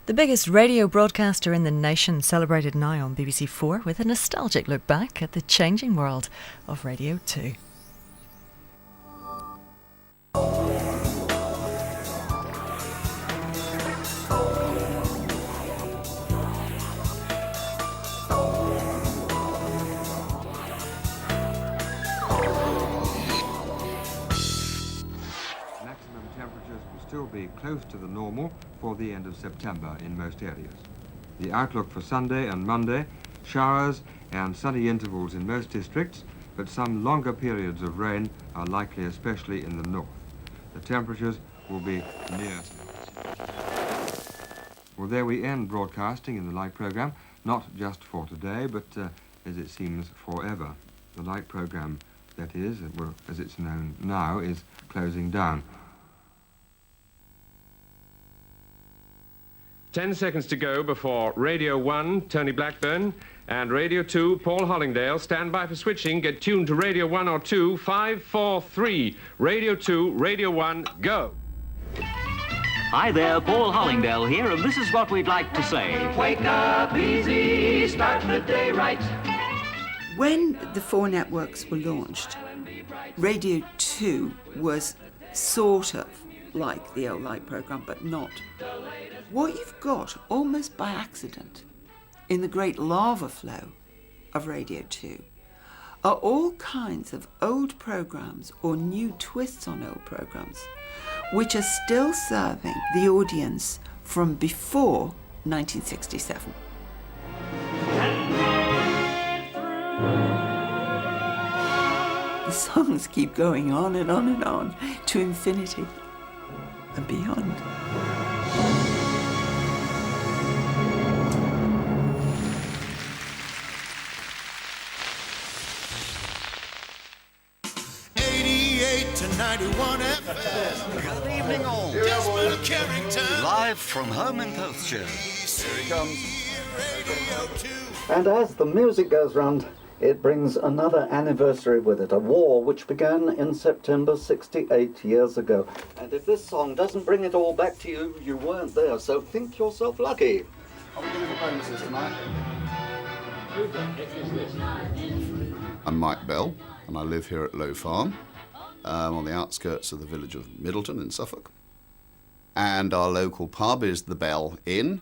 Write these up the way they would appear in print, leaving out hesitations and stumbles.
The biggest radio broadcaster in the nation celebrated now on BBC 4 with a nostalgic look back at the changing world of Radio 2. Still be close to the normal for the end of September in most areas. The outlook for Sunday and Monday, showers and sunny intervals in most districts, but some longer periods of rain are likely, especially in the north. The temperatures will be near. Well, there we end broadcasting in the Light programme, not just for today, but as it seems forever. The Light programme, that is, well, as it's known now, is closing down. 10 seconds to go before Radio 1, Tony Blackburn, and Radio 2, Paul Hollingdale. Stand by for switching. Get tuned to Radio 1 or 2. 5, 4, 3. Radio 2, Radio 1, go. Hi there, Paul Hollingdale here, and this is what we'd like to say. Wake up easy, start the day right. When the 4 networks were launched, Radio 2 was sort of like the old Light programme, but not. What you've got, almost by accident, in the great lava flow of Radio 2, are all kinds of old programmes or new twists on old programmes, which are still serving the audience from before 1967. The songs keep going on and on and on to infinity and beyond. To 91 FM. Good evening all. Desmond Carrington. Live from home in Perthshire. Here he comes. Radio 2. And as the music goes round, it brings another anniversary with it, a war which began in September 68 years ago. And if this song doesn't bring it all back to you, you weren't there, so think yourself lucky. I'm looking for bonuses tonight. I'm Mike Bell, and I live here at Low Farm. On the outskirts of the village of Lyttelton in Suffolk. And our local pub is the Bell Inn.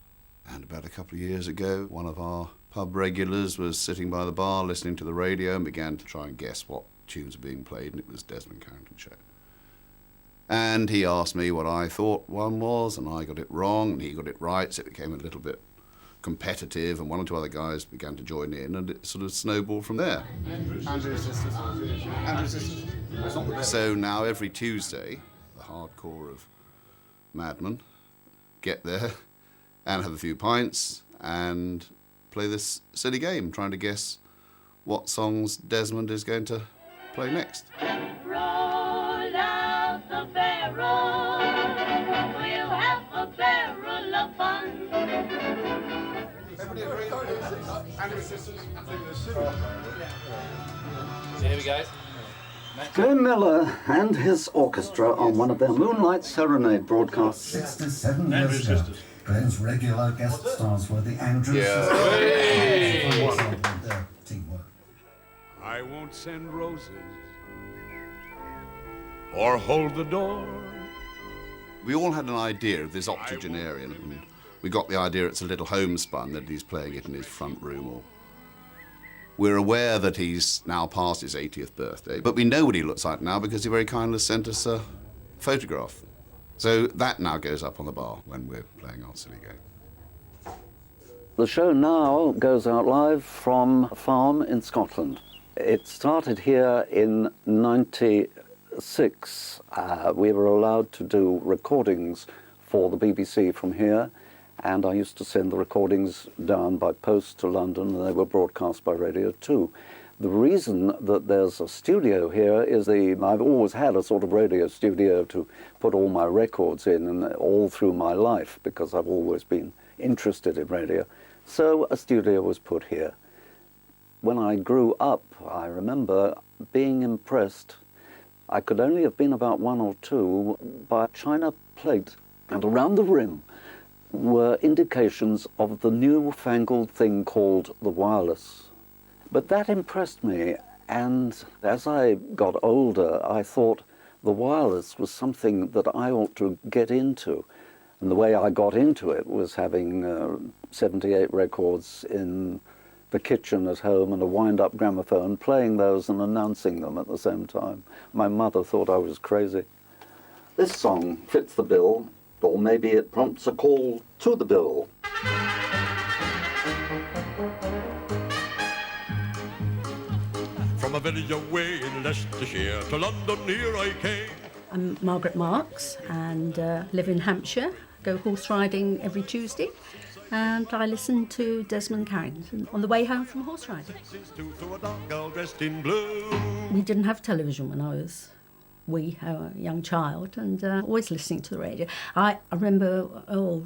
And about a couple of years ago, one of our pub regulars was sitting by the bar listening to the radio and began to try and guess what tunes were being played, and it was Desmond Carrington show. And he asked me what I thought one was, and I got it wrong, and he got it right, so it became a little bit competitive, and one or two other guys began to join in, and it sort of snowballed from there. Andrew's sisters. So now every Tuesday, the hardcore of madmen get there and have a few pints and play this silly game, trying to guess what songs Desmond is going to play next. Roll out the barrel, we'll have a barrel of fun. Everybody agree? Andrew's sisters. So here we go. Glenn Miller and his orchestra on one of their Moonlight Serenade broadcasts. 67 years ago, Glenn's regular guest stars were the Andrews sisters. Their teamwork. I won't send roses or hold the door. We all had an idea of this octogenarian, and we got the idea it's a little homespun, that he's playing it in his front room. Or we're aware that he's now past his 80th birthday, but we know what he looks like now because he very kindly sent us a photograph. So that now goes up on the bar when we're playing our silly game. The show now goes out live from a farm in Scotland. It started here in 96. We were allowed to do recordings for the BBC from here, and I used to send the recordings down by post to London, and they were broadcast by Radio 2. The reason that there's a studio here is I've always had a sort of radio studio to put all my records in, and all through my life, because I've always been interested in radio. So a studio was put here. When I grew up, I remember being impressed. I could only have been about 1 or 2 by a china plate, and around the rim were indications of the newfangled thing called the wireless. But that impressed me, and as I got older, I thought the wireless was something that I ought to get into. And the way I got into it was having 78 records in the kitchen at home and a wind-up gramophone, playing those and announcing them at the same time. My mother thought I was crazy. This song fits the bill, or maybe it prompts a call to the bill. From a village away in Leicestershire to London here I came. I'm Margaret Marks and live in Hampshire. Go horse riding every Tuesday, and I listen to Desmond Carrington on the way home from horse riding. We didn't have television when I was a young child, and always listening to the radio. I remember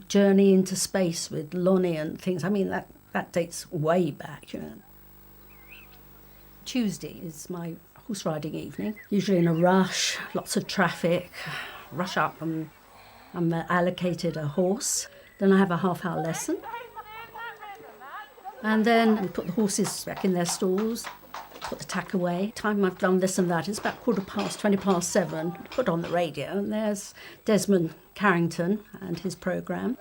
Journey into Space with Lonnie and things. I mean, that dates way back, you know. Tuesday is my horse riding evening, usually in a rush, lots of traffic, rush up, and I'm allocated a horse. Then I have a half-hour lesson. And then we put the horses back in their stalls, put the tack away. Time I've done this and that, it's about 7:15, put on the radio, and there's Desmond Carrington and his programme.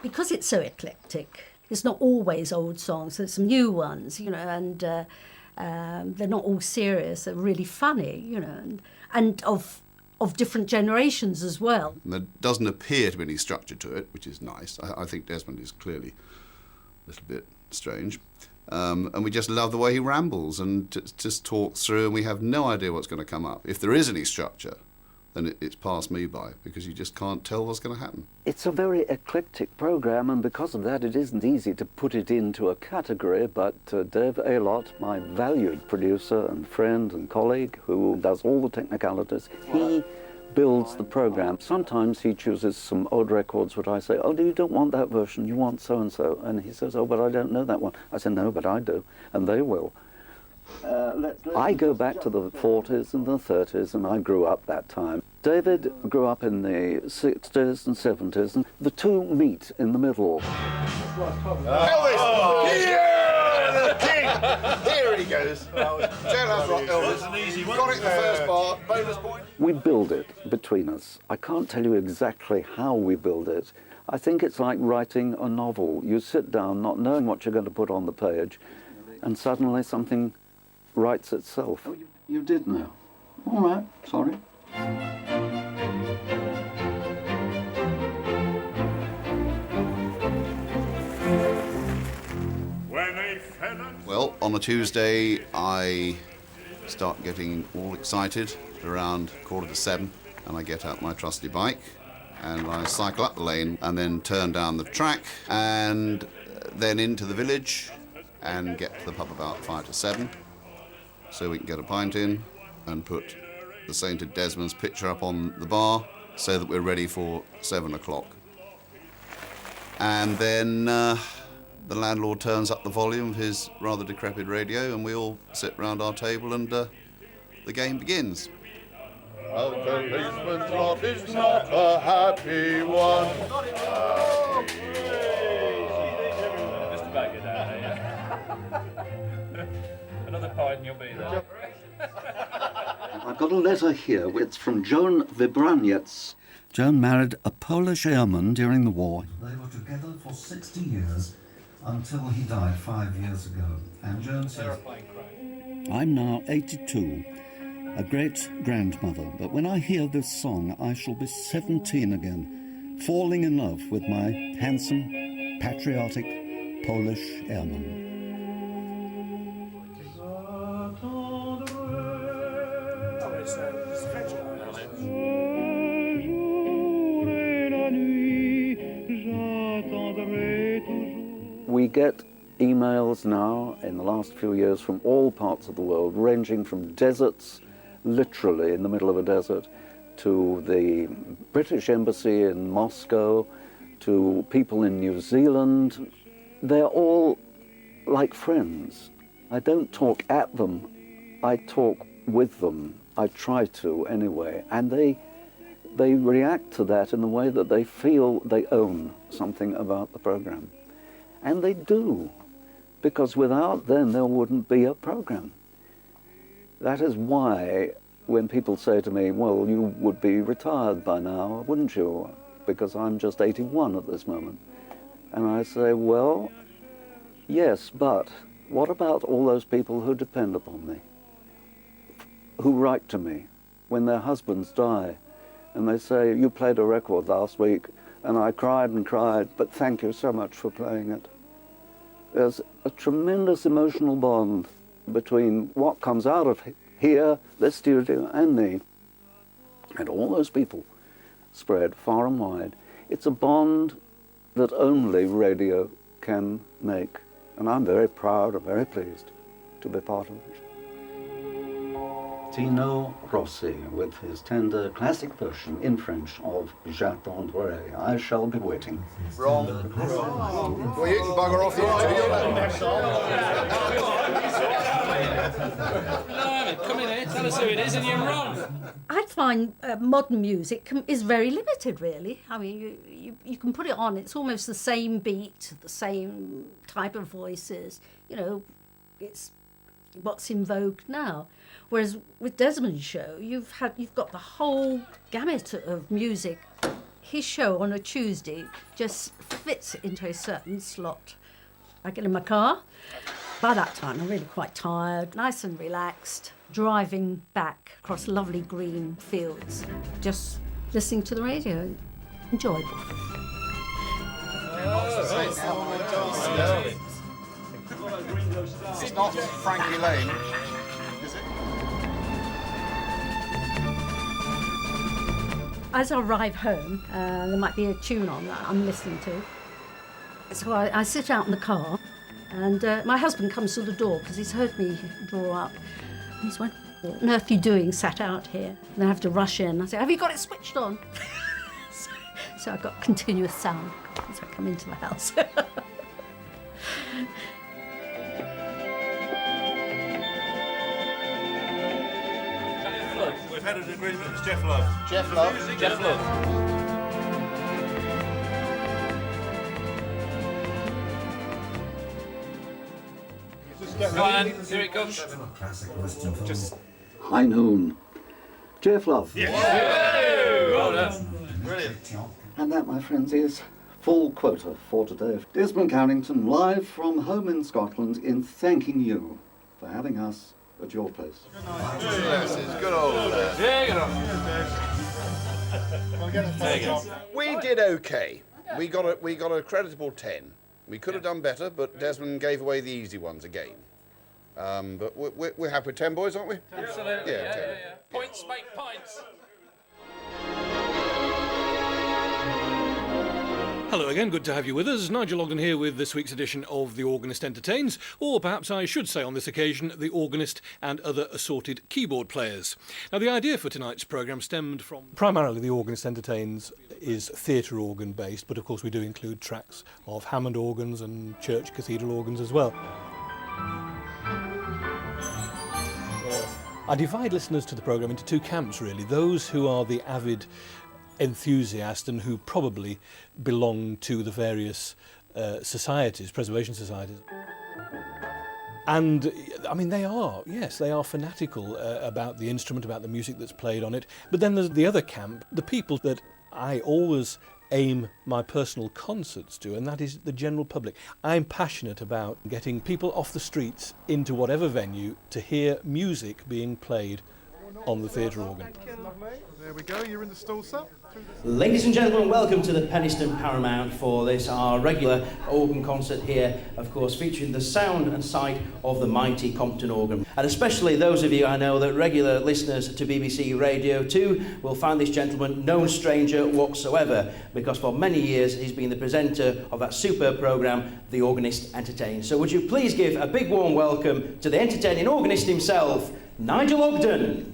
Because it's so eclectic, it's not always old songs, there's some new ones, you know, and they're not all serious, they're really funny, you know, and of different generations as well. And there doesn't appear to be any structure to it, which is nice. I think Desmond is clearly a little bit strange. And we just love the way he rambles and just talks through, and we have no idea what's going to come up. If there is any structure, then it's passed me by, because you just can't tell what's going to happen. It's a very eclectic programme, and because of that it isn't easy to put it into a category, but Dave Aylott, my valued producer and friend and colleague who does all the technicalities, he builds the programme. Sometimes he chooses some old records which I say, oh, you don't want that version, you want so-and-so. And he says, oh, but I don't know that one. I say, no, but I do, and they will. I go back to the 40s and the 30s, and I grew up that time. David grew up in the 60s and 70s, and the two meet in the middle. Elvis! Yeah! The king! Here he goes. Jailhouse Rock, Elvis. That's an easy one. Got it in the first part. Bonus point. We build it between us. I can't tell you exactly how we build it. I think it's like writing a novel. You sit down not knowing what you're going to put on the page, and suddenly something writes itself. Oh, you did know. All right, sorry. Well, on a Tuesday, I start getting all excited around 6:45, and I get out my trusty bike, and I cycle up the lane, and then turn down the track, and then into the village, and get to the pub about 5 to 7. So we can get a pint in and put the Sainted Desmond's picture up on the bar so that we're ready for 7 o'clock. And then the landlord turns up the volume of his rather decrepit radio, and we all sit round our table, and the game begins. A policeman's lot is not a happy one. Just about get down there. Another pint and you'll be there. I've got a letter here. It's from Joan Vibraniec. Joan married a Polish airman during the war. They were together for 60 years until he died 5 years ago. And Joan says, I'm now 82, a great-grandmother, but when I hear this song, I shall be 17 again, falling in love with my handsome, patriotic Polish airman. We get emails now in the last few years from all parts of the world, ranging from deserts, literally in the middle of a desert, to the British Embassy in Moscow, to people in New Zealand. They're all like friends. I don't talk at them, I talk with them. I try to anyway, and they react to that in the way that they feel they own something about the program. And they do, because without them there wouldn't be a program. That is why when people say to me, well, you would be retired by now, wouldn't you? Because I'm just 81 at this moment. And I say, well, yes, but what about all those people who depend upon me, who write to me when their husbands die, and they say, you played a record last week, and I cried and cried, but thank you so much for playing it. There's a tremendous emotional bond between what comes out of here, this studio, and me, and all those people spread far and wide. It's a bond that only radio can make, and I'm very proud and very pleased to be part of it. Tino Rossi with his tender classic version in French of J'attendrai, I Shall Be Waiting. Wrong. Well, you can bugger off Come in here, tell us who it is, and you're wrong. I find modern music is very limited, really. I mean, you can put it on, it's almost the same beat, the same type of voices. You know, it's what's in vogue now. Whereas with Desmond's show, you've got the whole gamut of music. His show on a Tuesday just fits into a certain slot. I get in my car. By that time, I'm really quite tired, nice and relaxed, driving back across lovely green fields, just listening to the radio. Enjoyable. It's not Frankie Lane, is it? As I arrive home, there might be a tune on that I'm listening to. So I sit out in the car, and my husband comes to the door because he's heard me draw up. And he's like, what on earth are you doing sat out here? And I have to rush in. I say, have you got it switched on? So I've got continuous sound as I come into the house. We've had an agreement. It's Jeff Love. Jeff Love. Jeff Love. Go on, here it comes. High Noon. Jeff Love. Yeah. Well done. Brilliant. And that, my friends, is full quota for today. Desmond Carrington, live from home in Scotland, in thanking you for having us at your place. Yes, it's good old lad. We did okay. We got a creditable 10. We could have done better, but Desmond gave away the easy ones again. But we're happy with 10, boys, aren't we? Absolutely. Yeah, 10. Points make pints. Hello again, good to have you with us. Nigel Ogden here with this week's edition of The Organist Entertains, or perhaps I should say on this occasion, The Organist and Other Assorted Keyboard Players. Now, the idea for tonight's programme stemmed from... Primarily, The Organist Entertains is theatre organ based, but of course we do include tracks of Hammond organs and church cathedral organs as well. I divide listeners to the programme into two camps, really. Those who are the avid enthusiast and who probably belong to the various societies, preservation societies. And, I mean, they are fanatical about the instrument, about the music that's played on it. But then there's the other camp, the people that I always aim my personal concerts to, and that is the general public. I'm passionate about getting people off the streets into whatever venue to hear music being played on the theatre organ. There we go, you're in the stall, sir. Ladies and gentlemen, welcome to the Penistone Paramount for this, our regular organ concert here, of course, featuring the sound and sight of the mighty Compton organ. And especially those of you I know that regular listeners to BBC Radio 2 will find this gentleman no stranger whatsoever, because for many years he's been the presenter of that superb programme, The Organist Entertains. So would you please give a big warm welcome to the entertaining organist himself, Nigel Ogden.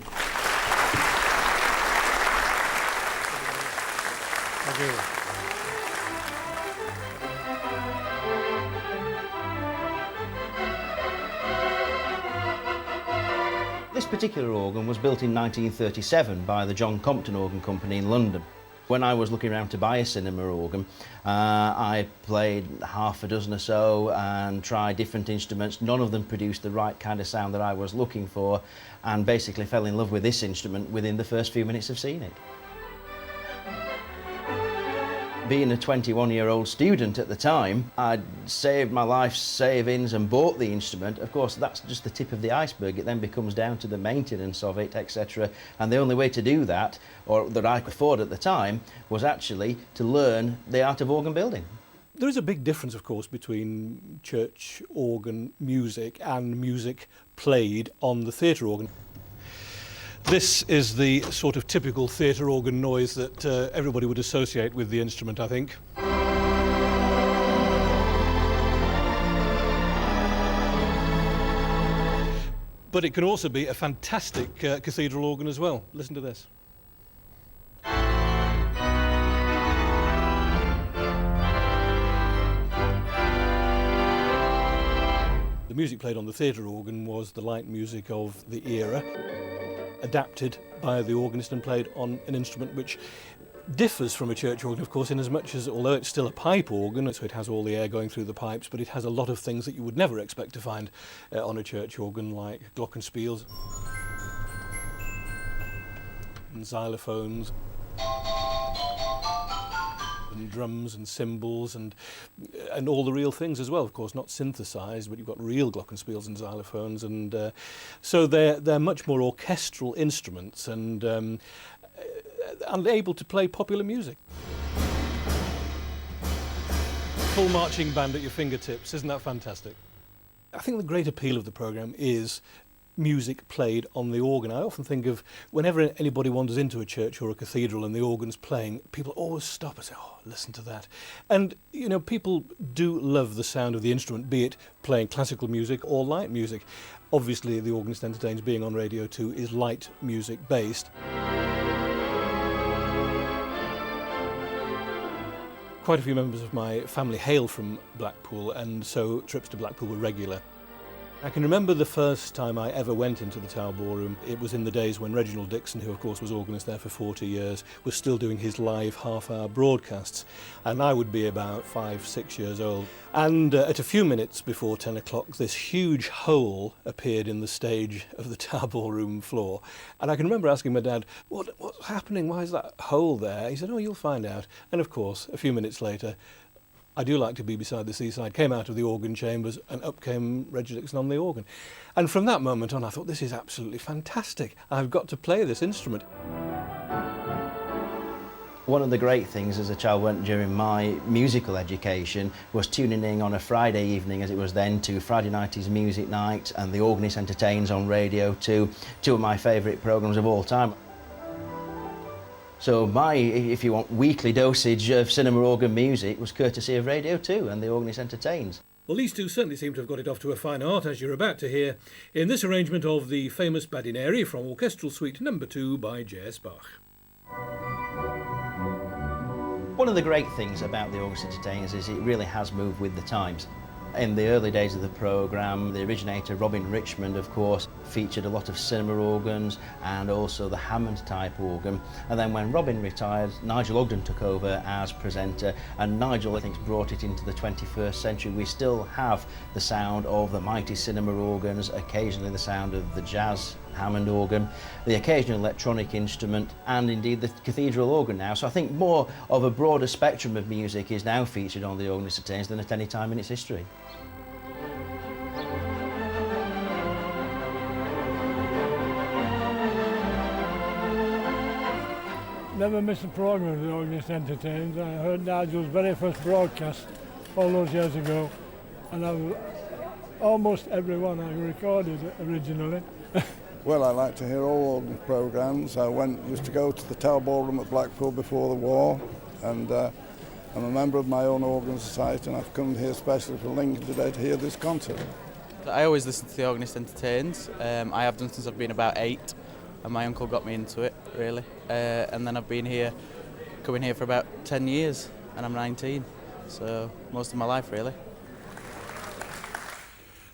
This particular organ was built in 1937 by the John Compton Organ Company in London. When I was looking around to buy a cinema organ, I played half a dozen or so and tried different instruments. None of them produced the right kind of sound that I was looking for, and basically fell in love with this instrument within the first few minutes of seeing it. Being a 21-year-old student at the time, I'd saved my life savings and bought the instrument. Of course, that's just the tip of the iceberg. It then becomes down to the maintenance of it, etc. And the only way to do that, or that I could afford at the time, was actually to learn the art of organ building. There is a big difference, of course, between church organ music and music played on the theatre organ. This is the sort of typical theatre organ noise that everybody would associate with the instrument, I think. But it can also be a fantastic cathedral organ as well. Listen to this. The music played on the theatre organ was the light music of the era, adapted by the organist and played on an instrument which differs from a church organ, of course, in as much as, although it's still a pipe organ, so it has all the air going through the pipes, but it has a lot of things that you would never expect to find on a church organ, like glockenspiels and xylophones and drums and cymbals and all the real things as well, of course, not synthesised, but you've got real glockenspiels and xylophones, and so they're much more orchestral instruments and able to play popular music. Full marching band at your fingertips, isn't that fantastic? I think the great appeal of the programme is music played on the organ. I often think of whenever anybody wanders into a church or a cathedral and the organ's playing, people always stop and say, oh, listen to that. And, you know, people do love the sound of the instrument, be it playing classical music or light music. Obviously, the Organist Entertains being on Radio 2 is light music based. Quite a few members of my family hail from Blackpool, and so trips to Blackpool were regular. I can remember the first time I ever went into the Tower Ballroom. It was in the days when Reginald Dixon, who of course was organist there for 40 years, was still doing his live half-hour broadcasts, and I would be about 5-6 years old. And at a few minutes before 10 o'clock, this huge hole appeared in the stage of the Tower Ballroom floor. And I can remember asking my dad, what's happening? Why is that hole there? He said, oh, you'll find out. And of course, a few minutes later, I Do Like to Be Beside the Seaside came out of the organ chambers and up came Reggie Dixon on the organ. And from that moment on I thought, this is absolutely fantastic. I've got to play this instrument. One of the great things as a child went during my musical education was tuning in on a Friday evening, as it was then, to Friday Night is Music Night and the Organist Entertains on Radio 2, two of my favourite programmes of all time. So my, if you want, weekly dosage of cinema organ music was courtesy of Radio 2 and the Organist Entertains. Well, these two certainly seem to have got it off to a fine art, as you're about to hear, in this arrangement of the famous Badineri from Orchestral Suite No. 2 by J.S. Bach. One of the great things about the Organist Entertains is it really has moved with the times. In the early days of the programme, the originator Robin Richmond, of course, featured a lot of cinema organs and also the Hammond type organ. And then when Robin retired, Nigel Ogden took over as presenter, and Nigel, I think, brought it into the 21st century. We still have the sound of the mighty cinema organs, occasionally the sound of the jazz Hammond organ, the occasional electronic instrument, and indeed the cathedral organ now. So I think more of a broader spectrum of music is now featured on the Organist Entertains than at any time in its history. Never miss a programme of the Organist Entertains. I heard Nigel's very first broadcast all those years ago, and I've almost every one I recorded originally. Well, I like to hear all organ programmes. I used to go to the Tower Ballroom at Blackpool before the war, and I'm a member of my own organ society, and I've come here especially for Lincoln today to hear this concert. I always listen to the Organist Entertains. I have done since I've been about 8, and my uncle got me into it, really. And then I've been here, coming here for about 10 years, and I'm 19, so most of my life, really.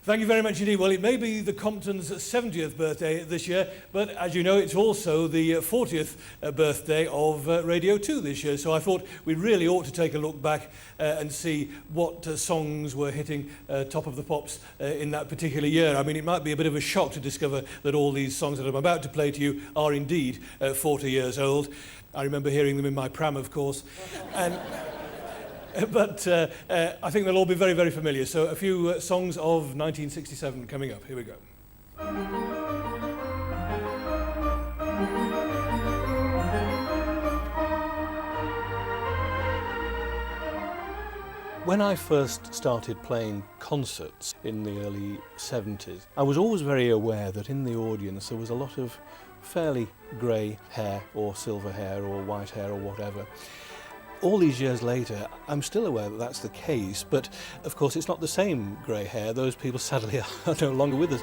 Thank you very much indeed. Well, it may be the Comptons' 70th birthday this year, but as you know, it's also the 40th birthday of Radio 2 this year. So I thought we really ought to take a look back and see what songs were hitting top of the pops in that particular year. I mean, it might be a bit of a shock to discover that all these songs that I'm about to play to you are indeed 40 years old. I remember hearing them in my pram, of course. But I think they'll all be very, very familiar. So a few songs of 1967 coming up. Here we go. When I first started playing concerts in the early 70s, I was always very aware that in the audience there was a lot of fairly grey hair or silver hair or white hair or whatever. All these years later, I'm still aware that that's the case, but of course it's not the same grey hair. Those people sadly are no longer with us.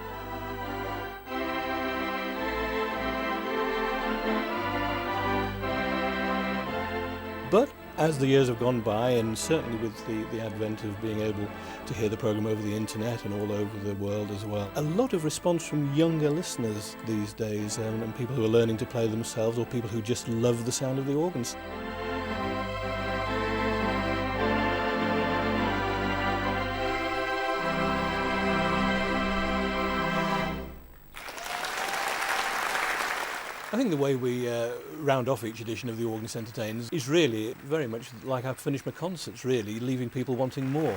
But as the years have gone by, and certainly with the advent of being able to hear the programme over the internet and all over the world as well, a lot of response from younger listeners these days, and people who are learning to play themselves or people who just love the sound of the organs. I think the way we round off each edition of the Organist Entertains is really very much like I finish my concerts, really, leaving people wanting more.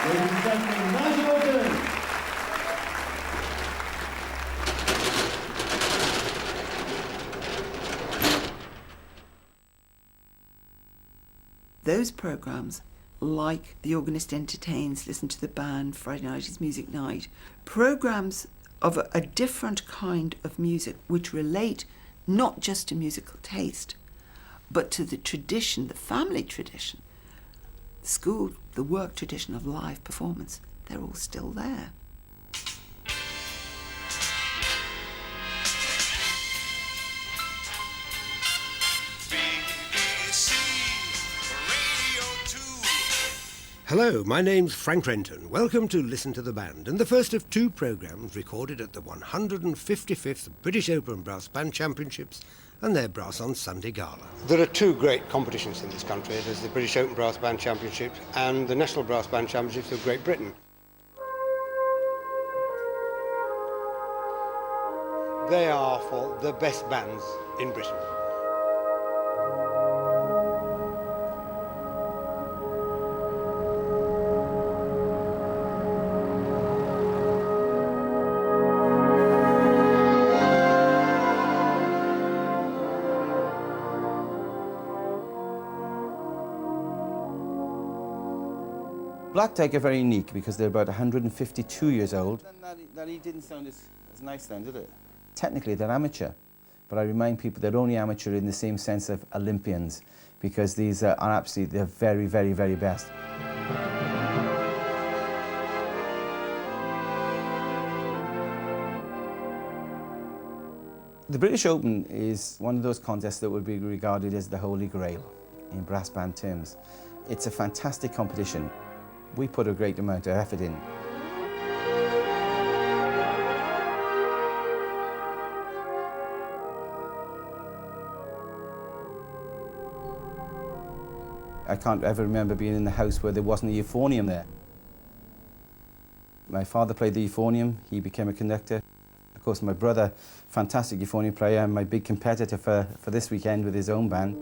Ladies and gentlemen, Lyttelton. Those programmes, like The Organist Entertains, Listen to the Band, Friday Night is Music Night, programmes of a different kind of music which relate not just to musical taste, but to the tradition, the family tradition, the school, the work tradition of live performance. They're all still there. Hello, my name's Frank Renton. Welcome to Listen to the Band, and the first of two programmes recorded at the 155th British Opera and Brass Band Championships and their Brass on Sunday Gala. There are two great competitions in this country. There's the British Open Brass Band Championships and the National Brass Band Championships of Great Britain. They are for the best bands in Britain. Black Tyke are very unique because they're about 152 years old. That didn't sound as nice then, did it? Technically, they're amateur, but I remind people they're only amateur in the same sense of Olympians, because these are absolutely the very, very, very best. The British Open is one of those contests that would be regarded as the Holy Grail in brass band terms. It's a fantastic competition. We put a great amount of effort in. I can't ever remember being in the house where there wasn't a euphonium there. My father played the euphonium, he became a conductor. Of course, my brother, fantastic euphonium player, and my big competitor for this weekend with his own band.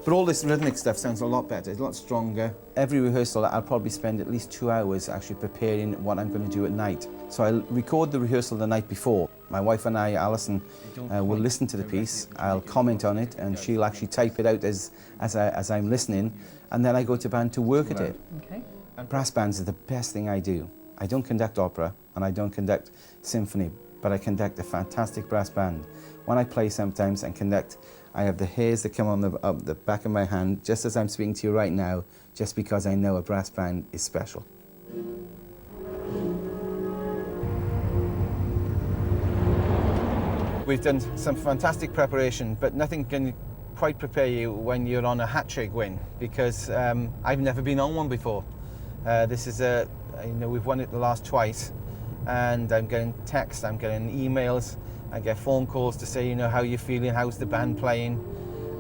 But all this rhythmic stuff sounds a lot better, it's a lot stronger. Every rehearsal, I'll probably spend at least 2 hours actually preparing what I'm going to do at night. So I'll record the rehearsal the night before. My wife and I, Alison, will listen to the piece, I'll comment on it, and she'll actually type it out as I'm listening, and then I go to band to work at it. Okay. And brass bands are the best thing I do. I don't conduct opera, and I don't conduct symphony, but I conduct a fantastic brass band. When I play sometimes and conduct, I have the hairs that come on the back of my hand, just as I'm speaking to you right now, just because I know a brass band is special. We've done some fantastic preparation, but nothing can quite prepare you when you're on a hat-trick win, because I've never been on one before. This is we've won it the last twice, and I'm getting texts, I'm getting emails, I get phone calls to say, how you're feeling, how's the band playing.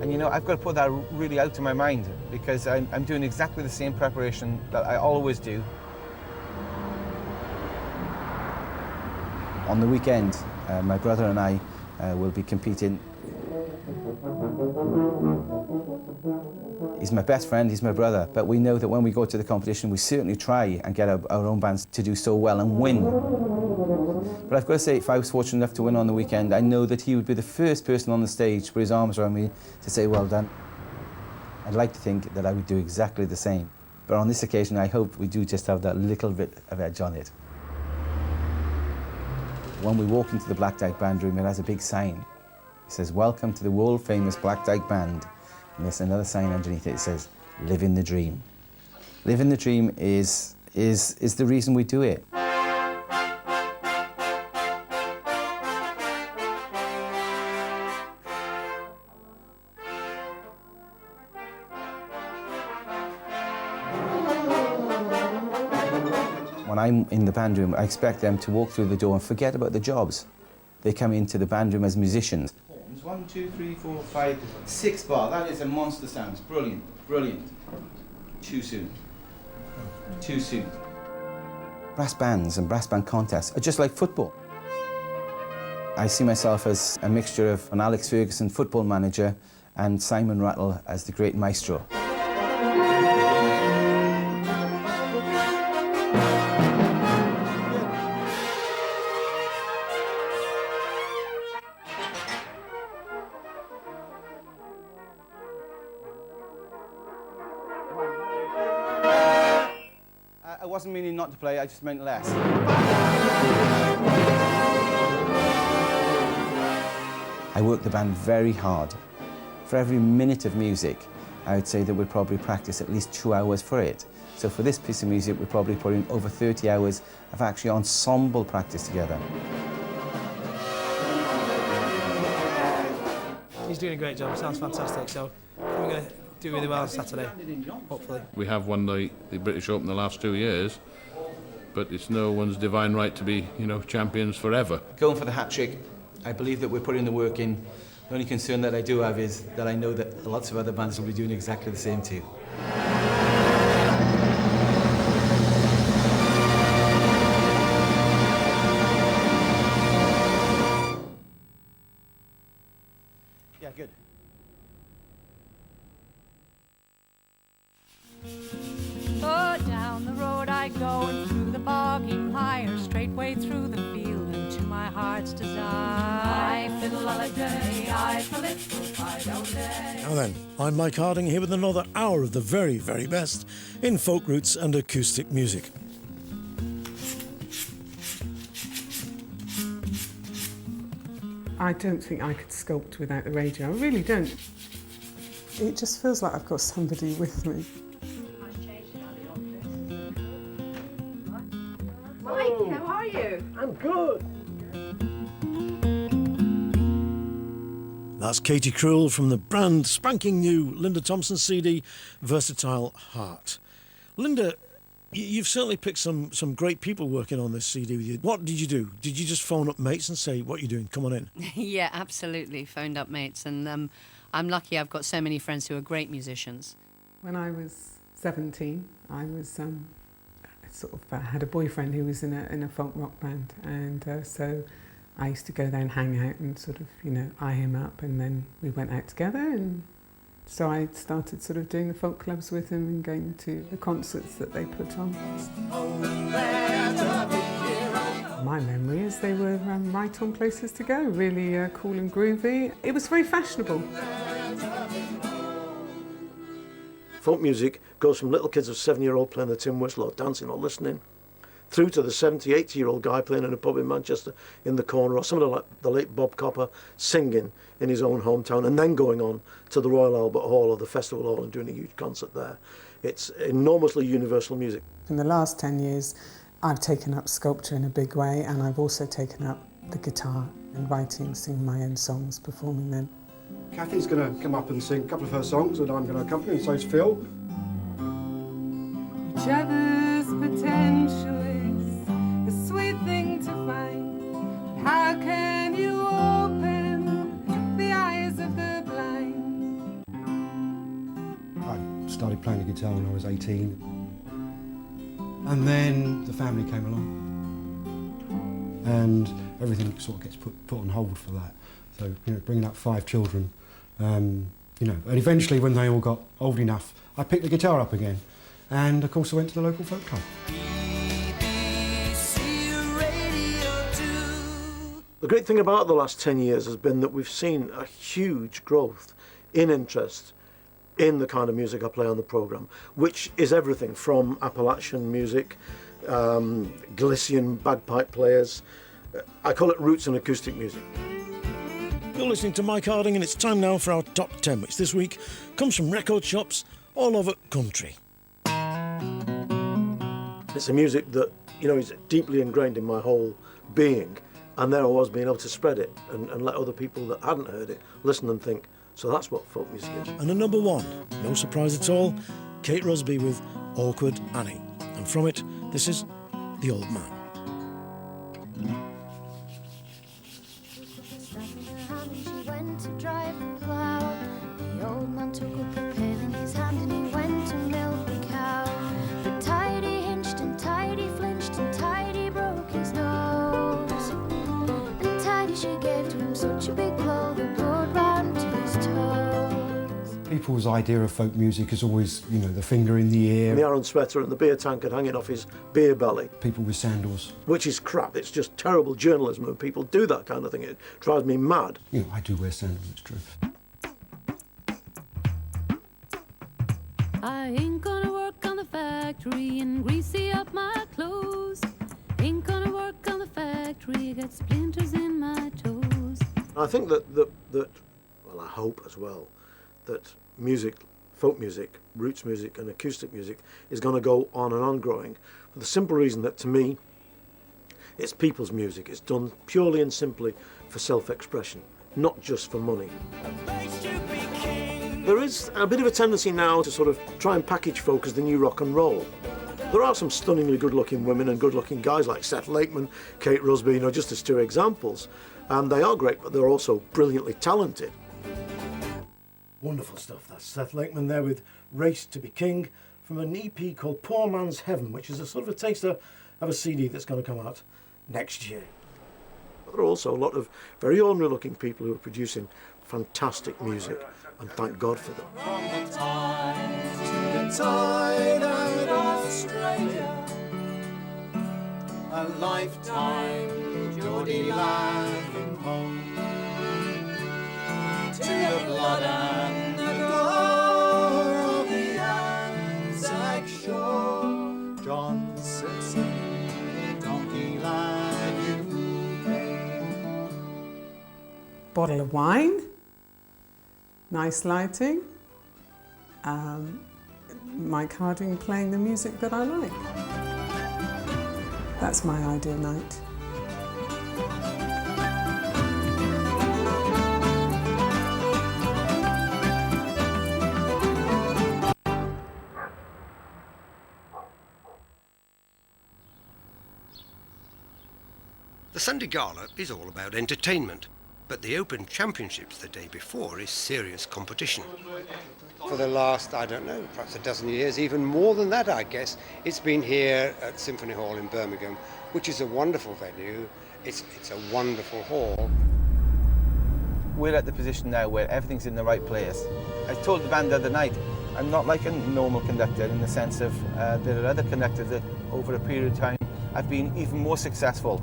And I've got to put that really out of my mind, because I'm doing exactly the same preparation that I always do. On the weekend, my brother and I will be competing. He's my best friend, he's my brother, but we know that when we go to the competition, we certainly try and get our own bands to do so well and win. But I've got to say, if I was fortunate enough to win on the weekend, I know that he would be the first person on the stage to put his arms around me to say, well done. I'd like to think that I would do exactly the same. But on this occasion, I hope we do just have that little bit of edge on it. When we walk into the Black Dyke Band room, it has a big sign. It says, welcome to the world-famous Black Dyke Band. And there's another sign underneath it. It says, living the dream. Living the dream is the reason we do it. When I'm in the band room, I expect them to walk through the door and forget about the jobs. They come into the band room as musicians. 1, 2, 3, 4, 5, 6 bar. That is a monster sound. Brilliant, brilliant. Too soon. Too soon. Brass bands and brass band contests are just like football. I see myself as a mixture of an Alex Ferguson football manager and Simon Rattle as the great maestro. I wasn't meaning not to play, I just meant less. I work the band very hard. For every minute of music, I would say that we'd probably practice at least 2 hours for it. So for this piece of music, we probably put in over 30 hours of actually ensemble practice together. He's doing a great job, sounds fantastic, so we're going to do really well on Saturday, hopefully. We have won the British Open the last 2 years, but it's no one's divine right to be, champions forever. Going for the hat-trick, I believe that we're putting the work in. The only concern that I do have is that I know that lots of other bands will be doing exactly the same too. Yeah, good. Oh, down the road I go, and through the boggy mire, straightway through the field, and to my heart's desire. I fiddle all day, I fiddle, I don't day. Now then, I'm Mike Harding here with another hour of the very, very best in folk roots and acoustic music. I don't think I could sculpt without the radio. I really don't. It just feels like I've got somebody with me. Mike, how are you? I'm good. That's Katie Cruel from the brand spanking new Linda Thompson CD, Versatile Heart. Linda, you've certainly picked some great people working on this CD with you. What did you do? Did you just phone up mates and say, what are you doing? Come on in. Yeah, absolutely. Phoned up mates. And I'm lucky I've got so many friends who are great musicians. When I was 17, I was had a boyfriend who was in a folk rock band, and so I used to go there and hang out and sort of, eye him up, and then we went out together, and so I started sort of doing the folk clubs with him and going to the concerts that they put on. My memory is they were right on places to go, really cool and groovy. It was very fashionable. Folk music goes from little kids of 7-year-old playing the tin whistle or dancing or listening, through to the 70, 80-year-old guy playing in a pub in Manchester in the corner, or somebody like the late Bob Copper singing in his own hometown, and then going on to the Royal Albert Hall or the Festival Hall and doing a huge concert there. It's enormously universal music. In the last 10 years, I've taken up sculpture in a big way, and I've also taken up the guitar and writing, singing my own songs, performing them. Kathy's going to come up and sing a couple of her songs, and I'm going to accompany, and so is Phil. Each other's potential is a sweet thing to find. How can you open the eyes of the blind? I started playing the guitar when I was 18, and then the family came along, and everything sort of gets put on hold for that. So, you know, bringing up 5 children, you know, and eventually when they all got old enough, I picked the guitar up again, and of course I went to the local folk club. The great thing about the last 10 years has been that we've seen a huge growth in interest in the kind of music I play on the programme, which is everything from Appalachian music, Galician bagpipe players. I call it roots and acoustic music. You're listening to Mike Harding, and it's time now for our top 10, which this week comes from record shops all over country. It's a music that, you know, is deeply ingrained in my whole being, and there I was being able to spread it and let other people that hadn't heard it listen and think, so that's what folk music is. And at number 1, no surprise at all, Kate Rusby with Awkward Annie. And from it, this is The Old Man. She went to drive the plough. The old man took up a pail in his hand and he went to milk the cow. But Tidy hinched and Tidy flinched and Tidy broke his nose. And Tidy, she gave to him such a big blow the blood ran to his toes. People's idea of folk music is always, you know, the finger in the ear. The Aaron sweater and the beer tankard hanging off his beer belly. People with sandals. Which is crap. It's just terrible journalism when people do that kind of thing. It drives me mad. You know, I do wear sandals, it's true. I ain't gonna work on the factory and greasy up my clothes. Ain't gonna work on the factory, get splinters in my toes. I think that, well, I hope as well, that music, folk music, roots music and acoustic music is going to go on and on growing for the simple reason that, to me, it's people's music. It's done purely and simply for self-expression, not just for money. There is a bit of a tendency now to sort of try and package folk as the new rock and roll. There are some stunningly good-looking women and good-looking guys like Seth Lakeman, Kate Rusby, you know, just as 2 examples. And they are great, but they're also brilliantly talented. Wonderful stuff. That's Seth Lakeman there with Race to be King from an EP called Poor Man's Heaven, which is a sort of a taster of a CD that's going to come out next year. But there are also a lot of very ordinary-looking people who are producing fantastic music, and thank God for them. From the tide to the tide out Australia, a lifetime Geordie laughing home, to the blood and the gore of the Anzac shore. John Simpson, donkey lad, you came. Bottle of wine, nice lighting, Mike Harding playing the music that I like. That's my ideal night. The Sunday Gala is all about entertainment, but the Open Championships the day before is serious competition. For the last, I don't know, perhaps a dozen years, even more than that, I guess, it's been here at Symphony Hall in Birmingham, which is a wonderful venue. It's a wonderful hall. We're at the position now where everything's in the right place. I told the band the other night, I'm not like a normal conductor in the sense of there are other conductors that over a period of time have been even more successful.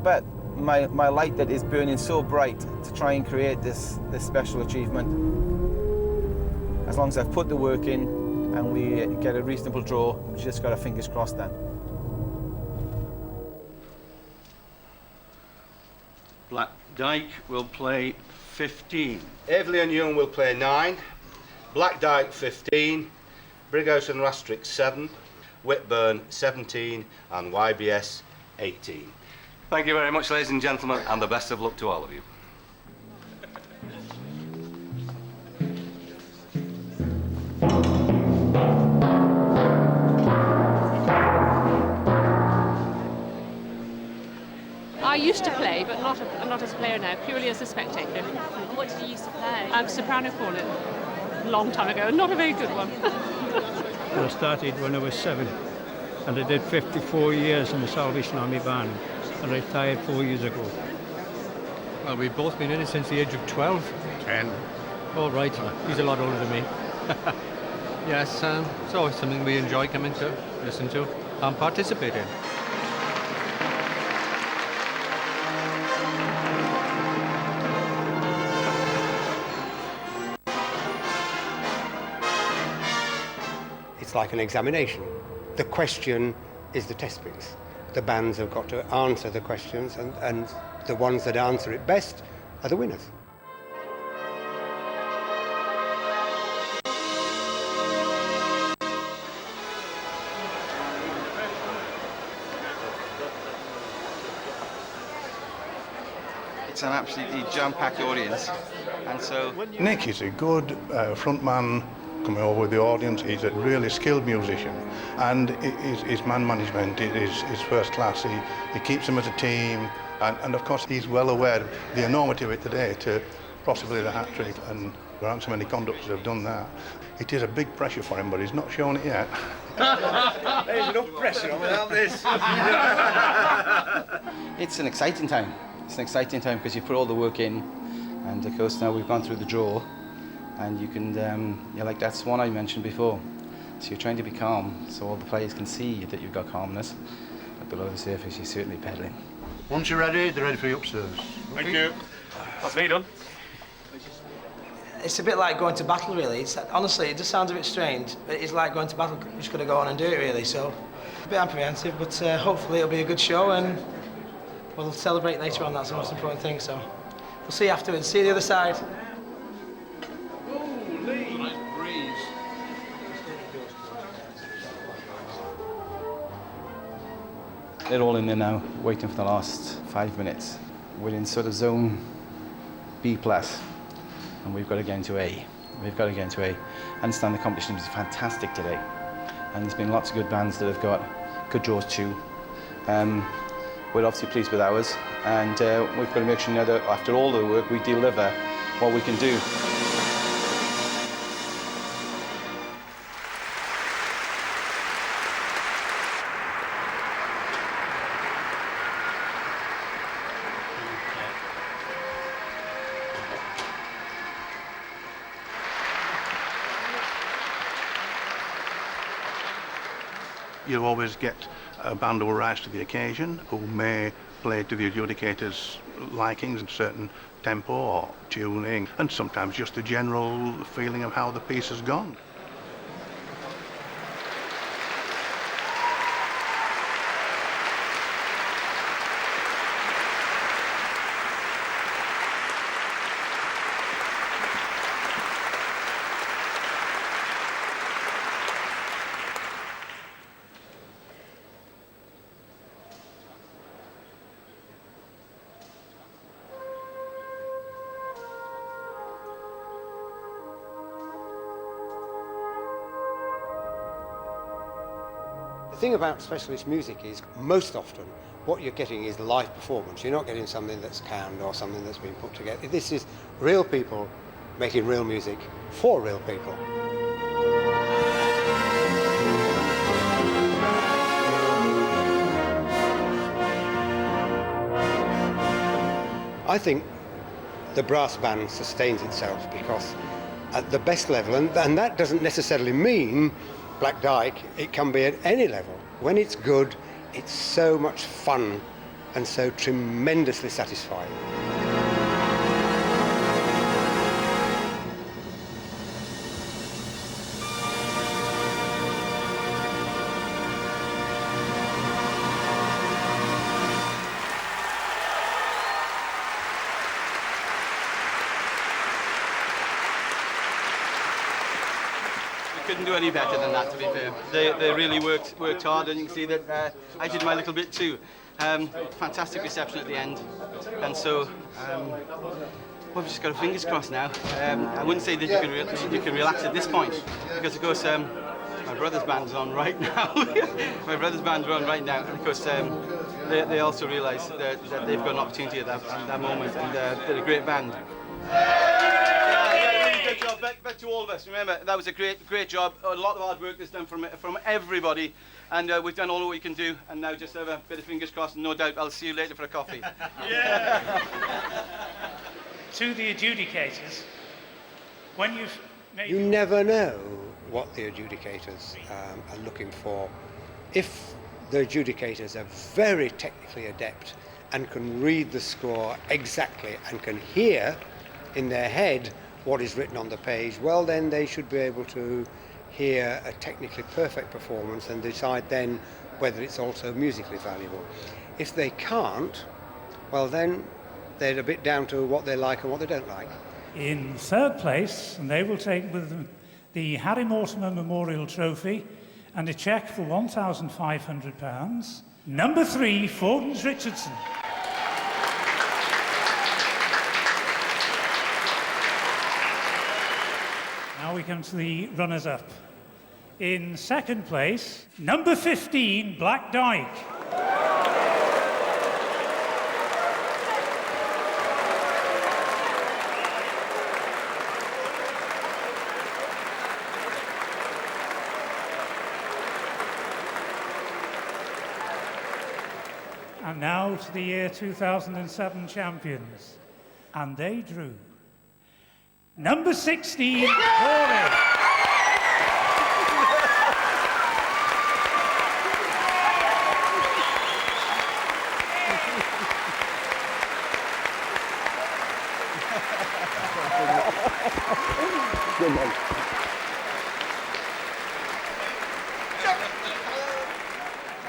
But my light that is burning so bright to try and create this special achievement, as long as I've put the work in and we get a reasonable draw, we've just got our fingers crossed then. Black Dyke will play 15. Everley and Young will play 9. Black Dyke 15. Brighouse and Rastrick 7. Whitburn 17 and YBS 18. Thank you very much, ladies and gentlemen, and the best of luck to all of you. used to play, but not as a player now, purely as a spectator. And what did you used to play? Soprano cornet, a long time ago, not a very good one. I started when I was 7, and I did 54 years in the Salvation Army Band. I retired 4 years ago. Well, we've both been in it since the age of 12. 10. All right, he's a lot older than me. Yes, it's always something we enjoy coming to, listen to, and participate in. It's like an examination. The question is the test piece. The bands have got to answer the questions, and the ones that answer it best are the winners. It's an absolutely jam-packed audience, and so Nick is a good front man coming over with the audience. He's a really skilled musician, and his man management is first class. He keeps them as a team, and of course he's well aware of the enormity of it today to possibly the hat trick, and there aren't so many conductors who have done that. It is a big pressure for him, but he's not shown it yet. There's enough pressure on without this. it's an exciting time. It's an exciting time because you put all the work in, and of course now we've gone through the draw, and you can, like that swan I mentioned before. So you're trying to be calm, so all the players can see that you've got calmness, but below the surface you're certainly pedaling. Once you're ready, they're ready for you upstairs. Thank you. That's me done. It's a bit like going to battle, really. Honestly, it just sounds a bit strange, but it's like going to battle. You're just going to go on and do it, really. So, a bit apprehensive, but hopefully it'll be a good show, and we'll celebrate later on. That's the most important thing. So, we'll see you afterwards. See you the other side. They're all in there now, waiting for the last 5 minutes. We're in sort of zone B+, and we've got to get into A. I understand the competition was fantastic today, and there's been lots of good bands that have got good draws too. We're obviously pleased with ours, and we've got to make sure now that after all the work we deliver what we can do. You always get a band who will rise to the occasion, who may play to the adjudicators' likings in certain tempo or tuning, and sometimes just a general feeling of how the piece has gone. The thing about specialist music is most often what you're getting is live performance. You're not getting something that's canned or something that's been put together. This is real people making real music for real people. I think the brass band sustains itself because at the best level, and that doesn't necessarily mean Black Dyke, it can be at any level. When it's good, it's so much fun and so tremendously satisfying. Couldn't do any better than that, to be fair. They really worked hard, and you can see that I did my little bit too. Fantastic reception at the end, and so we've just got our fingers crossed now. I wouldn't say that you can relax at this point, because of course My brother's band's on right now. My brother's band's on right now, and of course they also realise that they've got an opportunity at that moment, and they're a great band. Yeah, really good job. Back to all of us. Remember, that was a great job. A lot of hard work that's done from everybody, and we've done all that we can do. And now just have a bit of fingers crossed, and no doubt I'll see you later for a coffee. Yeah. To the adjudicators, when you've made... You never know what the adjudicators are looking for. If the adjudicators are very technically adept and can read the score exactly and can hear in their head what is written on the page, well then they should be able to hear a technically perfect performance and decide then whether it's also musically valuable. If they can't, well then they're a bit down to what they like and what they don't like. In third place, and they will take with them the Harry Mortimer Memorial Trophy and a cheque for £1,500, number 3, Fordens Richardson. Now we come to the runners-up. In second place, number 15, Black Dyke. And now to the year 2007 champions. And they drew number 16, Corey. Good one.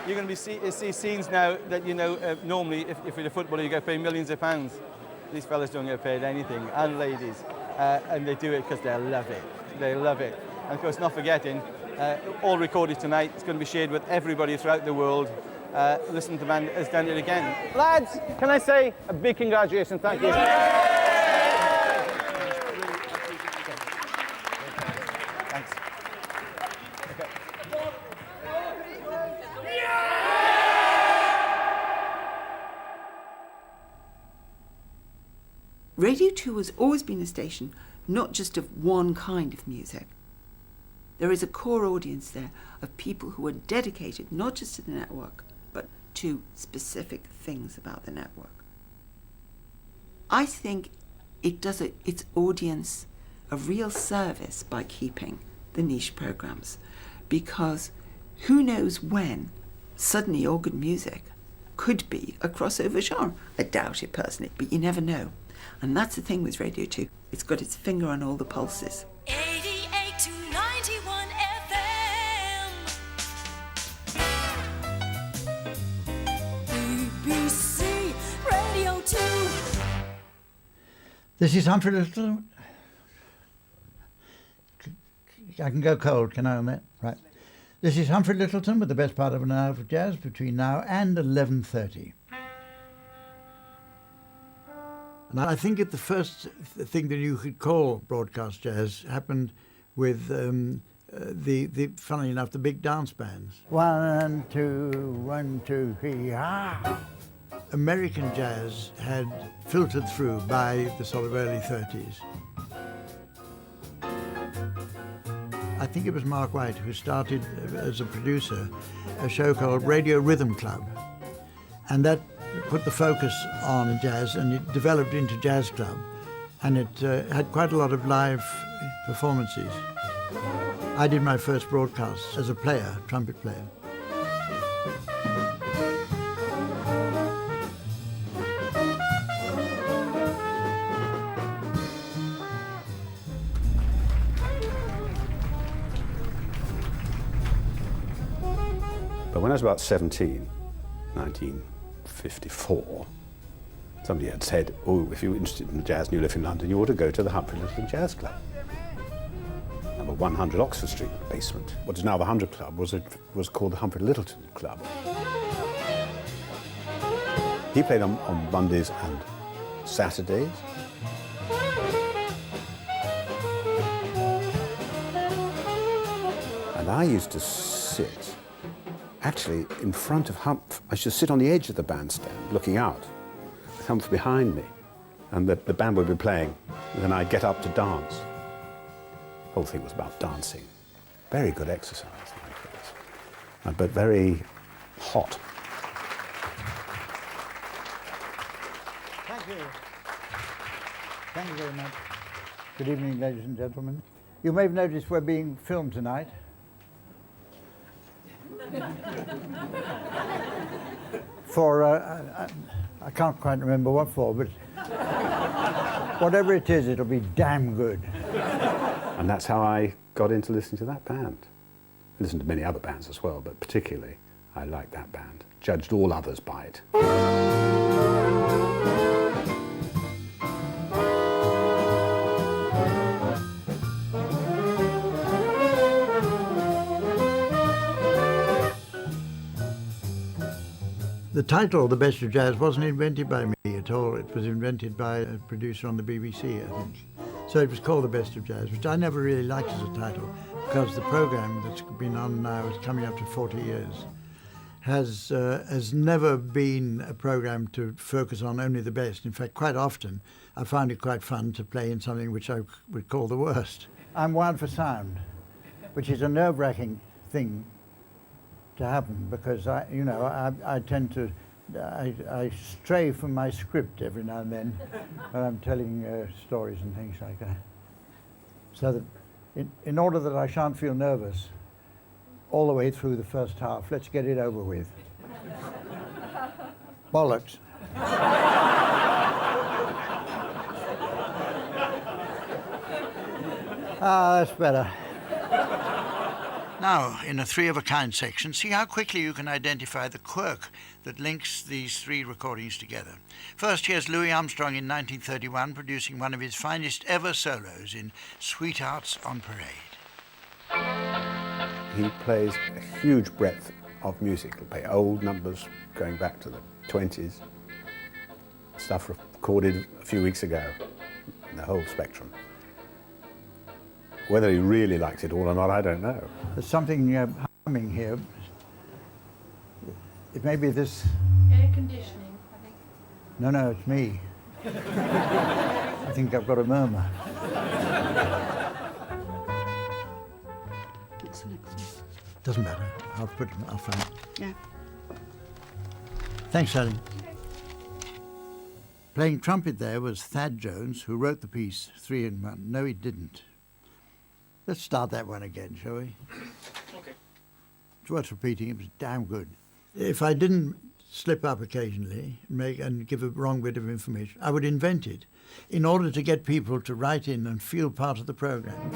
You're going to see scenes now that, you know, normally if you're a footballer you get paid millions of pounds. These fellas don't get paid anything, and ladies, and they do it because they love it. They love it. And of course, not forgetting, all recorded tonight. It's going to be shared with everybody throughout the world. Listen to the band has done it again. Lads, can I say a big congratulations? Thank you. Thanks. Okay. Radio 2 has always been a station not just of one kind of music. There is a core audience there of people who are dedicated not just to the network, but to specific things about the network. I think it does its audience a real service by keeping the niche programs, because who knows when suddenly organ music could be a crossover genre. I doubt it personally, but you never know. And that's the thing with Radio 2. It's got its finger on all the pulses. 88 to 91 FM. BBC Radio 2. This is Humphrey Lyttelton. I can go cold, can I, on that? Right. This is Humphrey Lyttelton with the best part of an hour of jazz between now and 11:30. And I think the first thing that you could call broadcast jazz happened with funnily enough, the big dance bands. 1, 2, 1, 2, 3, ah! American jazz had filtered through by the sort of early 30s. I think it was Mark White who started as a producer a show called Radio Rhythm Club, and that put the focus on jazz, and it developed into Jazz Club, and it had quite a lot of live performances. I did my first broadcast as a player, trumpet player. But when I was about 17, 1954, somebody had said, oh, if you're interested in jazz and you live in London, you ought to go to the Humphrey Lyttelton Jazz Club. Number 100 Oxford Street, basement. What is now the 100 Club was called the Humphrey Lyttelton Club. He played on Mondays and Saturdays. And I used to sit actually in front of Humph. I should sit on the edge of the bandstand looking out with Humph behind me, and the band would be playing, and then I'd get up to dance. The whole thing was about dancing. Very good exercise, but very hot. Thank you. Thank you very much. Good evening, ladies and gentlemen. You may have noticed we're being filmed tonight. For, I can't quite remember what for, but whatever it is, it'll be damn good. And that's how I got into listening to that band. I listened to many other bands as well, but particularly I liked that band. Judged all others by it. The title, The Best of Jazz, wasn't invented by me at all. It was invented by a producer on the BBC, I think. So it was called The Best of Jazz, which I never really liked as a title, because the programme that's been on now is coming up to 40 years, has never been a programme to focus on only the best. In fact, quite often, I found it quite fun to play in something which I would call the worst. I'm wired for sound, which is a nerve-wracking thing to happen, because I tend to I stray from my script every now and then when I'm telling stories and things like that. So that in order that I shan't feel nervous all the way through the first half, let's get it over with. Bollocks. That's better. Now, in a three-of-a-kind section, see how quickly you can identify the quirk that links these three recordings together. First, here's Louis Armstrong in 1931 producing one of his finest ever solos in Sweethearts on Parade. He plays a huge breadth of music. He'll play old numbers going back to the 20s, stuff recorded a few weeks ago, the whole spectrum. Whether he really likes it all or not, I don't know. There's something humming here. It may be this... Air conditioning, I think. No, it's me. I think I've got a murmur. What's the next one? Doesn't matter. I'll find it. Yeah. Thanks, Sally. Playing trumpet there was Thad Jones, who wrote the piece 3-in-1. No, he didn't. Let's start that one again, shall we? Okay. It's worth repeating. It was damn good. If I didn't slip up occasionally and give a wrong bit of information, I would invent it in order to get people to write in and feel part of the programme.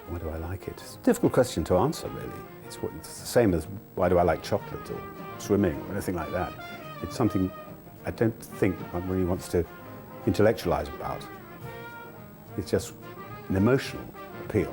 Why do I like it? It's a difficult question to answer, really. It's the same as why do I like chocolate or swimming or anything like that. It's something I don't think one really wants to intellectualize about. It's just an emotional appeal.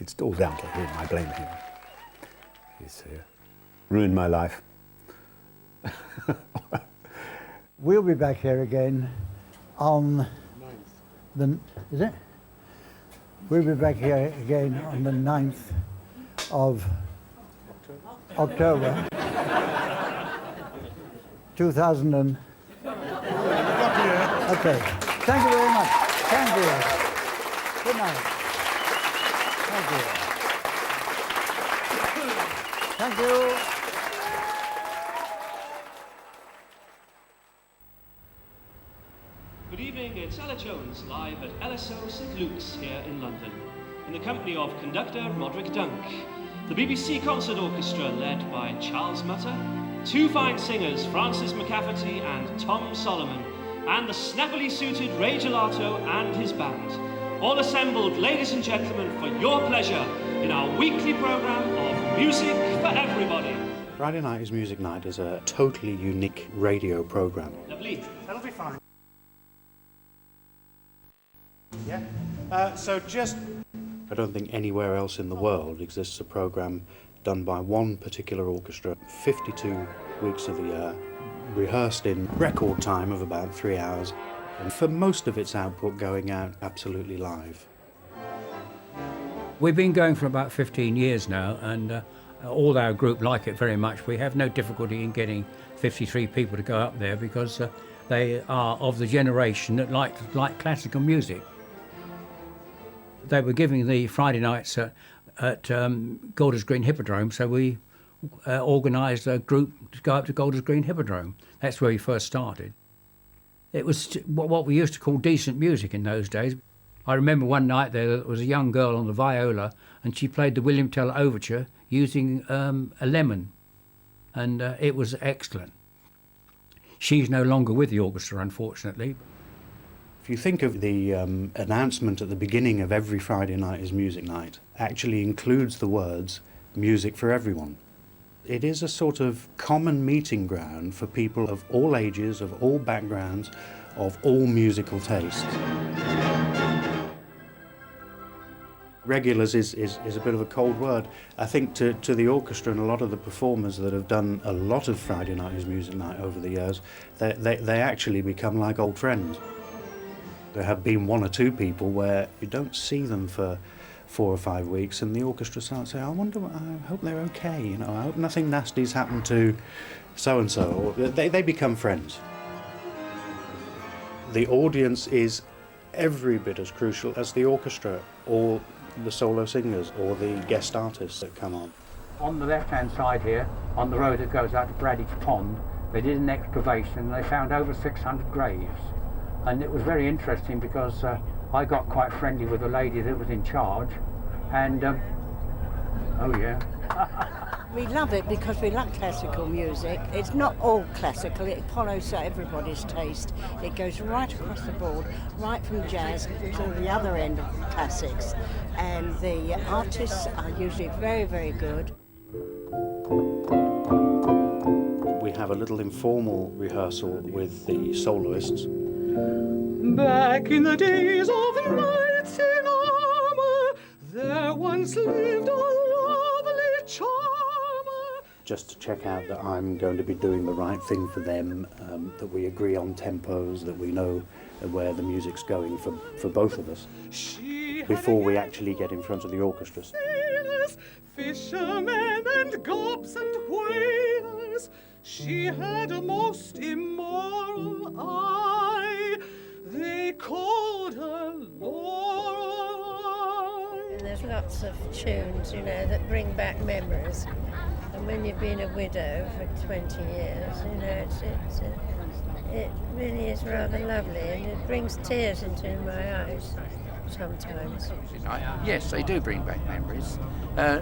It's all down to him. I blame him. He's ruined my life. We'll be back here again on the... Is it? We'll be back here again on the 9th of October 2000 and... Okay. Thank you very much. Thank you. Good night. Thank you. Thank you. Good evening, it's Ella Jones live at LSO St Luke's here in London. in the company of conductor Roderick Dunk, the BBC Concert Orchestra led by Charles Mutter, two fine singers, Francis McCafferty and Tom Solomon, and the snappily suited Ray Gelato and his band, all assembled, ladies and gentlemen, for your pleasure in our weekly programme of Music for Everybody. Friday Night is Music Night is a totally unique radio programme. Lovely. That'll be fine. Yeah. I don't think anywhere else in the world exists a programme done by one particular orchestra, 52 weeks of the year, rehearsed in record time of about 3 hours, and for most of its output going out absolutely live. We've been going for about 15 years now, and all our group like it very much. We have no difficulty in getting 53 people to go up there because they are of the generation that like classical music. They were giving the Friday nights at Golders Green Hippodrome, so we organised a group to go up to Golders Green Hippodrome. That's where we first started. It was what we used to call decent music in those days. I remember one night there was a young girl on the viola, and she played the William Tell Overture using a lemon, and it was excellent. She's no longer with the orchestra, unfortunately. If you think of the announcement at the beginning of every Friday Night is Music Night, actually includes the words music for everyone. It is a sort of common meeting ground for people of all ages, of all backgrounds, of all musical tastes. Regulars is a bit of a cold word. I think to the orchestra and a lot of the performers that have done a lot of Friday Night is Music Night over the years, they actually become like old friends. There have been one or two people where you don't see them for 4 or 5 weeks, and the orchestra starts saying, I hope they're okay, I hope nothing nasty's happened to so-and-so. They become friends. The audience is every bit as crucial as the orchestra, or the solo singers, or the guest artists that come on. On the left-hand side here, on the road that goes out to Braddock's Pond, they did an excavation and they found over 600 graves. And it was very interesting because I got quite friendly with the lady that was in charge, and oh yeah. We love it because we love classical music. It's not all classical, it follows everybody's taste. It goes right across the board, right from jazz to the other end of classics. And the artists are usually very, very good. We have a little informal rehearsal with the soloists. Back in the days of knights in armour, there once lived a lovely charmer. Just to check out that I'm going to be doing the right thing for them, that we agree on tempos, that we know where the music's going for both of us, before we actually get in front of the orchestra. Sailors, fishermen and gobs and whalers, she had a most immoral eye. They called her Lorelei. There's lots of tunes, that bring back memories. And when you've been a widow for 20 years, it really is rather lovely, and it brings tears into my eyes sometimes. Yes, they do bring back memories.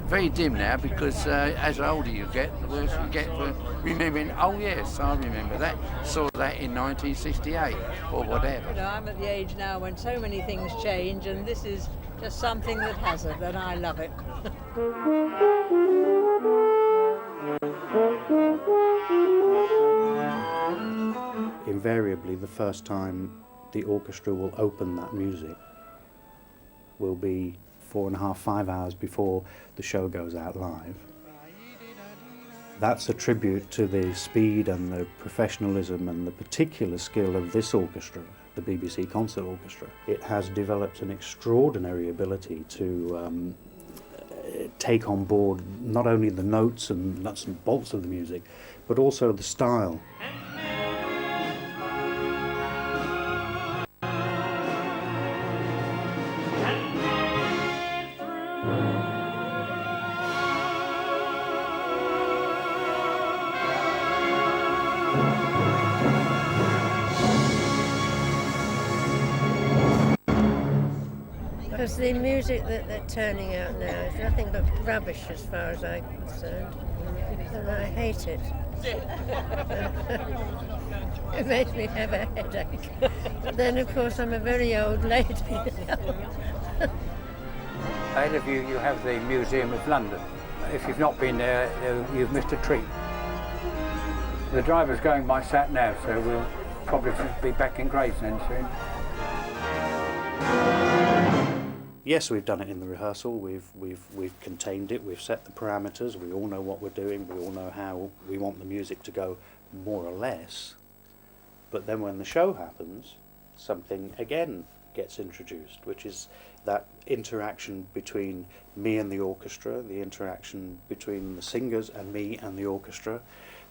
Very dim now because as older you get, the worse you get for remembering, oh yes, I remember that, saw that in 1968 or whatever. I'm at the age now when so many things change, and this is just something that hasn't, and I love it. Invariably, the first time the orchestra will open that music will be 4.5, 5 hours before the show goes out live. That's a tribute to the speed and the professionalism and the particular skill of this orchestra, the BBC Concert Orchestra. It has developed an extraordinary ability to take on board not only the notes and nuts and bolts of the music, but also the style. because the music that they're turning out now is nothing but rubbish as far as I'm concerned, and I hate it. It makes me have a headache. But then, of course, I'm a very old lady. Ahead of you, you have the Museum of London. If you've not been there, you've missed a treat. The driver's going by sat nav, so we'll probably be back in Gravesend soon. Yes, we've done it in the rehearsal. We've contained it. We've set the parameters. We all know what we're doing. We all know how we want the music to go, more or less. But then when the show happens, something again gets introduced, which is that interaction between me and the orchestra, the interaction between the singers and me and the orchestra,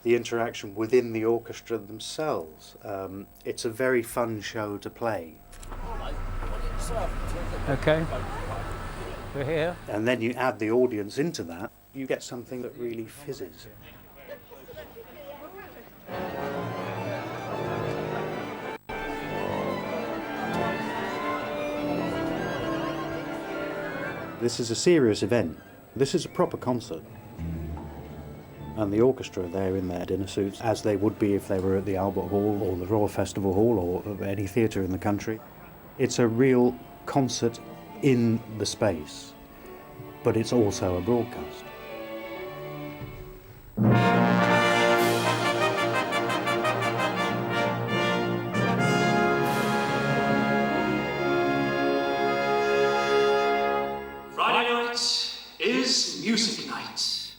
the interaction within the orchestra themselves. It's a very fun show to play. Okay, we're here. And then you add the audience into that, you get something that really fizzes. This is a serious event. This is a proper concert. And the orchestra are there in their dinner suits, as they would be if they were at the Albert Hall or the Royal Festival Hall or any theatre in the country. It's a real concert in the space, but it's also a broadcast. Friday night is music night.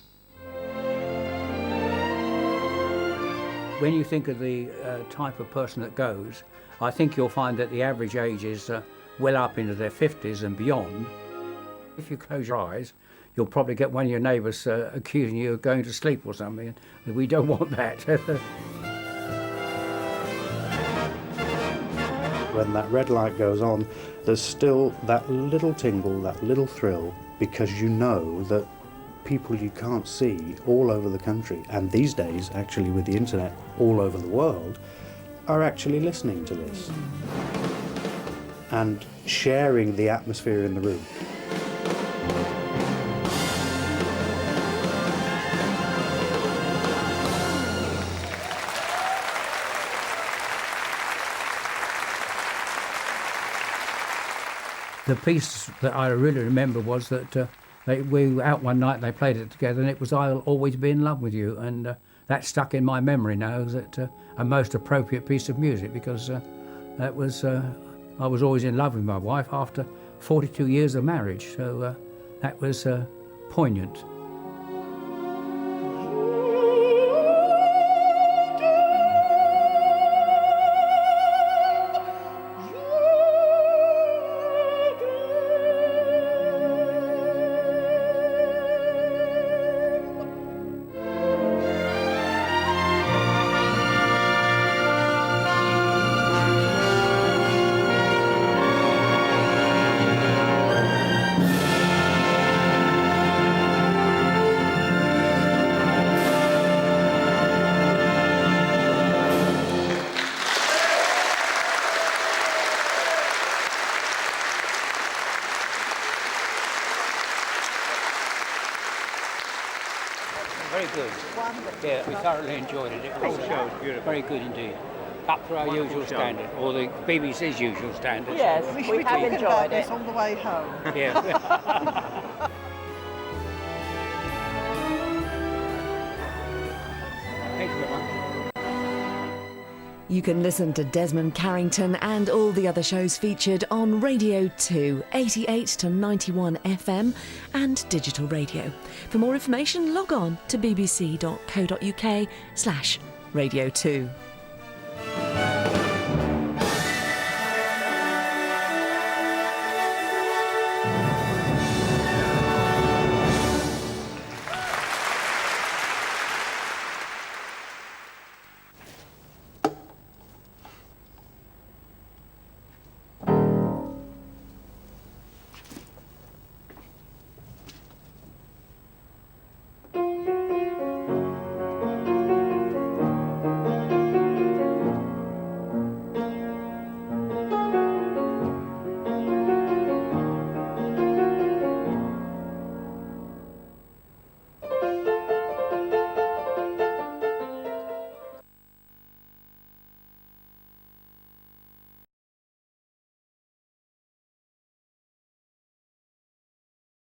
When you think of the type of person that goes, I think you'll find that the average age is well up into their 50s and beyond. If you close your eyes, you'll probably get one of your neighbours accusing you of going to sleep or something, and we don't want that. When that red light goes on, there's still that little tingle, that little thrill, because you know that people you can't see all over the country, and these days, actually with the internet, all over the world, are actually listening to this and sharing the atmosphere in the room. The piece that I really remember was that we were out one night, they played it together, and it was "I'll Always Be in Love with You," and that stuck in my memory now as a most appropriate piece of music, because that was I was always in love with my wife after 42 years of marriage, so that was poignant. Very good. Yeah, we thoroughly enjoyed it. It was beautiful. Very good indeed. Up to our usual standard, or the BBC's usual standard. Yes, we have enjoyed it. On the way home. Yeah. Thank you very much. You can listen to Desmond Carrington and all the other shows featured on Radio 2, 88 to 91 FM and digital radio. For more information, log on to bbc.co.uk/Radio 2.